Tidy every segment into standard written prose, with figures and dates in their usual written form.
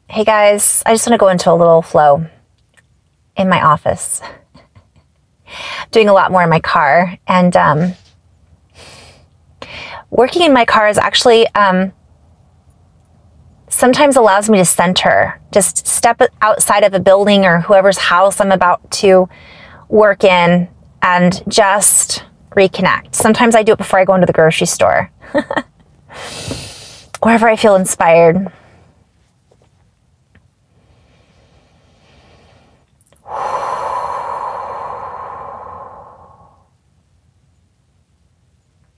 Hey guys, I just want to go into a little flow in my office. Doing a lot more in my car, and working in my car is actually sometimes allows me to center, just step outside of a building or whoever's house I'm about to work in and just reconnect. Sometimes I do it before I go into the grocery store, wherever I feel inspired.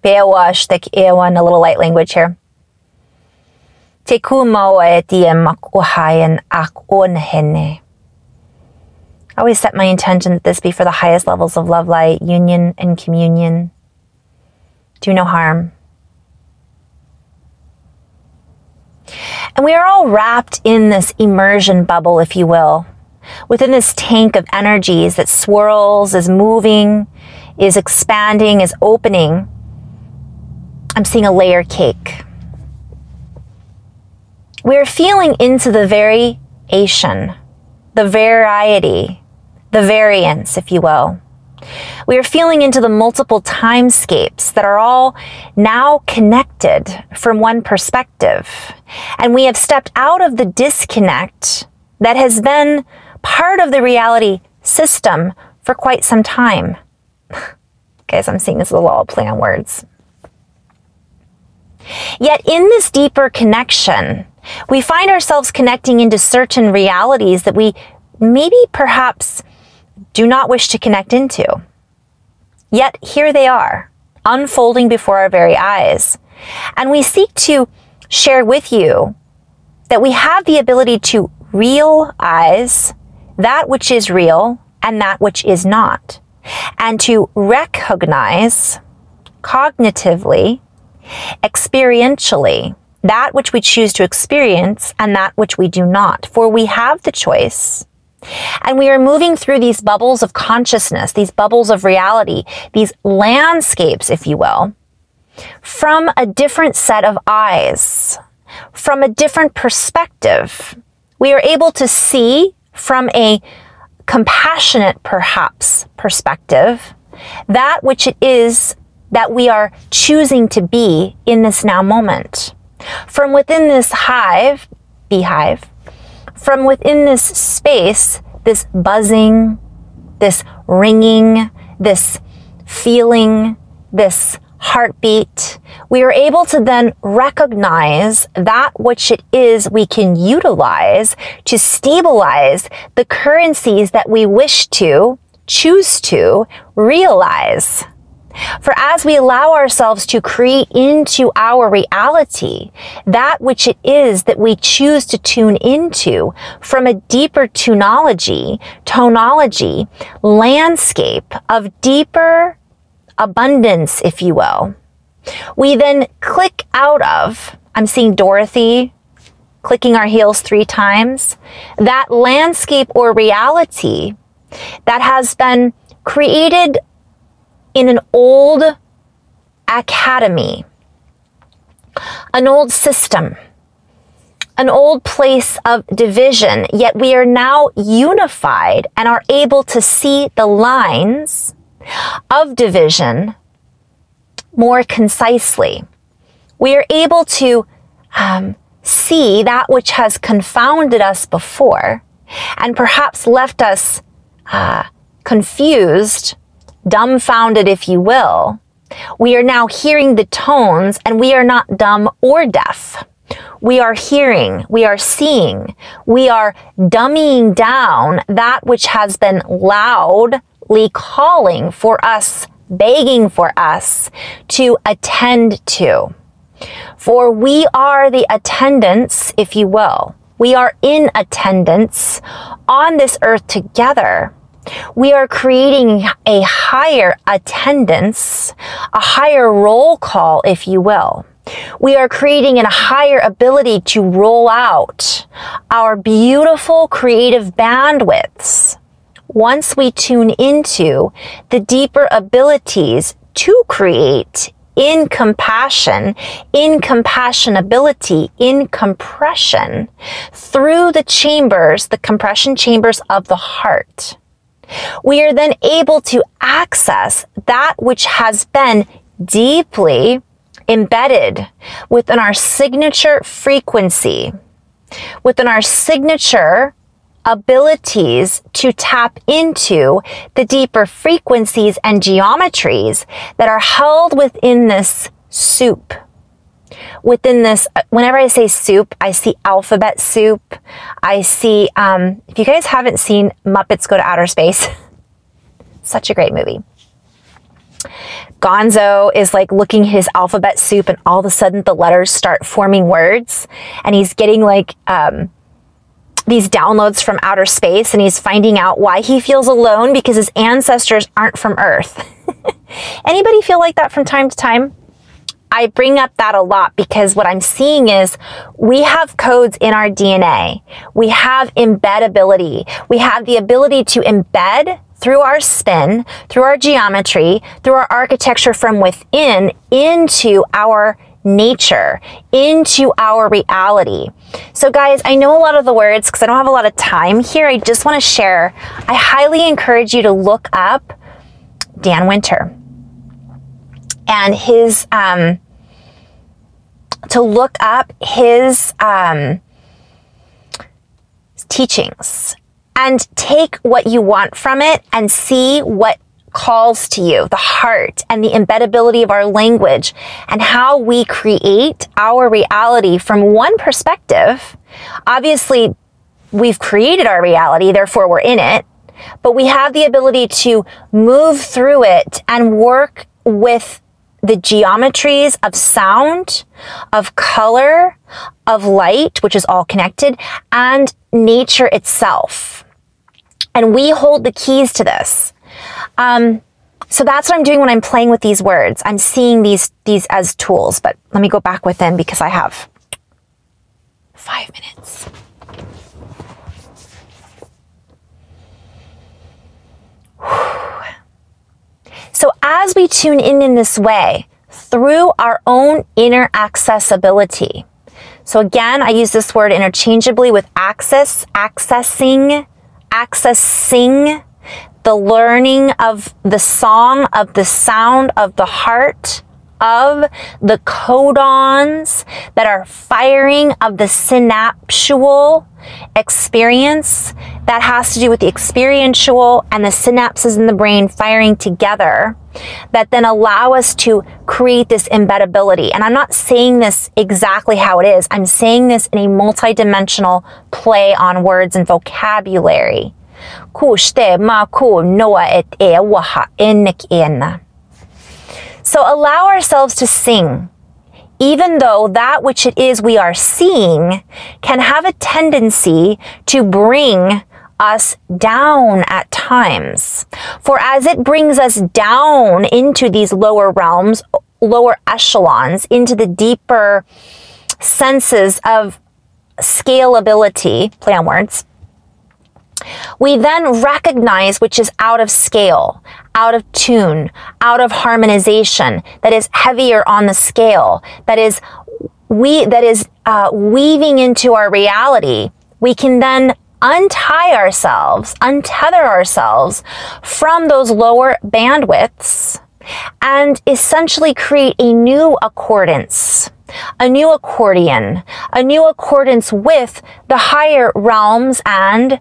Beawash, tek ewan, a little light language here. Te kumawa etiem makuhayan akon hene. I always set my intention that this be for the highest levels of love, light, union, and communion. Do no harm. And we are all wrapped in this immersion bubble, if you will, within this tank of energies that swirls, is moving, is expanding, is opening. I'm seeing a layer cake. We're feeling into the variation, the variety, the variance, if you will. We are feeling into the multiple timescapes that are all now connected from one perspective. And we have stepped out of the disconnect that has been part of the reality system for quite some time. Guys, I'm seeing this as a little play on words. Yet in this deeper connection, we find ourselves connecting into certain realities that we maybe perhaps do not wish to connect into. Yet here they are, unfolding before our very eyes. And we seek to share with you that we have the ability to realize that which is real and that which is not, and to recognize cognitively, experientially, that which we choose to experience and that which we do not. For we have the choice. And we are moving through these bubbles of consciousness, these bubbles of reality, these landscapes, if you will, from a different set of eyes, from a different perspective. We are able to see from a compassionate, perhaps, perspective, that which it is that we are choosing to be in this now moment. From within this hive, beehive, from within this space, this buzzing, this ringing, this feeling, this heartbeat, we are able to then recognize that which it is we can utilize to stabilize the currencies that we wish to, choose to realize. For as we allow ourselves to create into our reality that which it is that we choose to tune into from a deeper tonology, landscape of deeper abundance, if you will, we then click out of, I'm seeing Dorothy clicking our heels 3 times, that landscape or reality that has been created in an old academy, an old system, an old place of division, yet we are now unified and are able to see the lines of division more concisely. We are able to see that which has confounded us before and perhaps left us confused, dumbfounded, if you will. We are now hearing the tones, and we are not dumb or deaf. We are hearing, we are seeing, we are dummying down that which has been loudly calling for us, begging for us to attend to. For we are the attendants, if you will. We are in attendance on this earth together. We are creating a higher attendance, a higher roll call, if you will. We are creating a higher ability to roll out our beautiful creative bandwidths once we tune into the deeper abilities to create in compassion, in compassionability, in compression, through the chambers, the compression chambers of the heart, we are then able to access that which has been deeply embedded within our signature frequency, within our signature abilities to tap into the deeper frequencies and geometries that are held within this soup. Within this, whenever I say soup, I see alphabet soup. I see, if you guys haven't seen Muppets Go to Outer Space, such a great movie. Gonzo is like looking at his alphabet soup and all of a sudden the letters start forming words and he's getting like, these downloads from outer space, and he's finding out why he feels alone because his ancestors aren't from Earth. Anybody feel like that from time to time? I bring up that a lot because what I'm seeing is we have codes in our DNA. We have embeddability. We have the ability to embed through our spin, through our geometry, through our architecture from within into our nature, into our reality. So guys, I know a lot of the words because I don't have a lot of time here. I just want to share. I highly encourage you to look up Dan Winter and his, to look up his teachings and take what you want from it and see what calls to you, the heart and the embeddability of our language and how we create our reality from one perspective. Obviously, we've created our reality, therefore we're in it, but we have the ability to move through it and work with the geometries of sound, of color, of light, which is all connected, and nature itself. And we hold the keys to this. So that's what I'm doing when I'm playing with these words. I'm seeing these as tools, but let me go back within because I have 5 minutes. So as we tune in this way, through our own inner accessibility. So again, I use this word interchangeably with access, accessing, the learning of the song, of the sound of the heart, of the codons that are firing, of the synapsual experience that has to do with the experiential and the synapses in the brain firing together that then allow us to create this embeddability. And I'm not saying this exactly how it is. I'm saying this in a multidimensional play on words and vocabulary. So allow ourselves to sing, even though that which it is we are seeing can have a tendency to bring us down at times. For as it brings us down into these lower realms, lower echelons, into the deeper senses of scalability, play on words, we then recognize which is out of scale, out of tune, out of harmonization, that is heavier on the scale, that is weaving into our reality. We can then untie ourselves, untether ourselves from those lower bandwidths and essentially create a new accordance, a new accordion, a new accordance with the higher realms and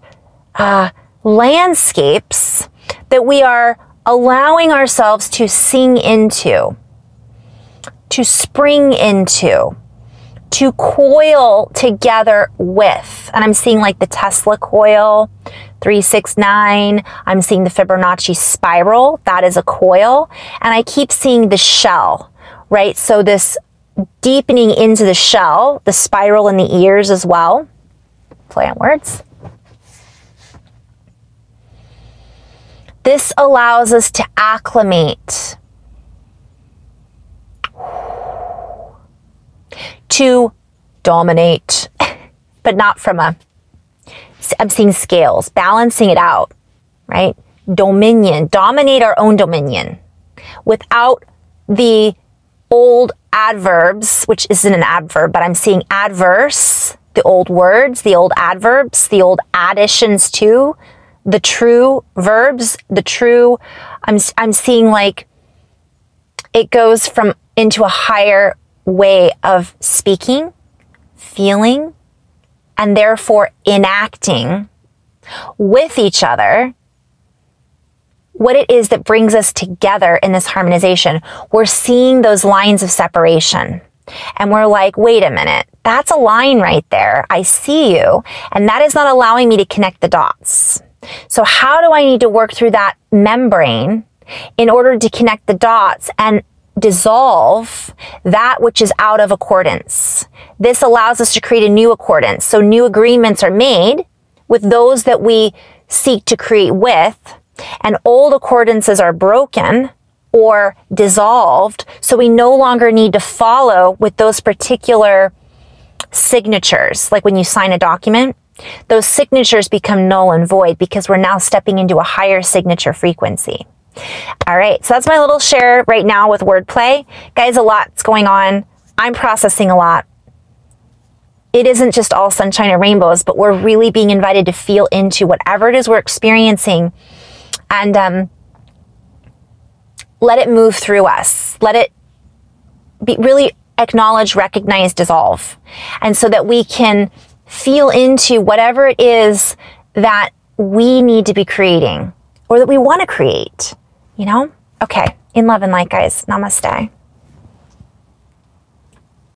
landscapes that we are allowing ourselves to sing into, to spring into, to coil together with. And I'm seeing like the Tesla coil, 369. I'm seeing the Fibonacci spiral. That is a coil. And I keep seeing the shell, right? So this deepening into the shell, the spiral in the ears as well. Play on words. This allows us to acclimate, to dominate, but not from I'm seeing scales, balancing it out, right? Dominion, dominate our own dominion without the old adverbs, which isn't an adverb, but I'm seeing adverse, the old words, the old adverbs, the old additions to, the true verbs, the true, I'm seeing like it goes from into a higher way of speaking, feeling, and therefore enacting with each other what it is that brings us together in this harmonization. We're seeing those lines of separation. And we're like, wait a minute, that's a line right there. I see you. And that is not allowing me to connect the dots. So how do I need to work through that membrane in order to connect the dots and dissolve that which is out of accordance? This allows us to create a new accordance. So new agreements are made with those that we seek to create with, and old accordances are broken or dissolved, so we no longer need to follow with those particular signatures. Like when you sign a document, those signatures become null and void because we're now stepping into a higher signature frequency. All right, so that's my little share right now with wordplay. Guys, a lot's going on. I'm processing a lot. It isn't just all sunshine and rainbows, but we're really being invited to feel into whatever it is we're experiencing and let it move through us. Let it be really acknowledge, recognize, dissolve. And so that we can feel into whatever it is that we need to be creating or that we want to create, you know? Okay. In love and light, guys. Namaste.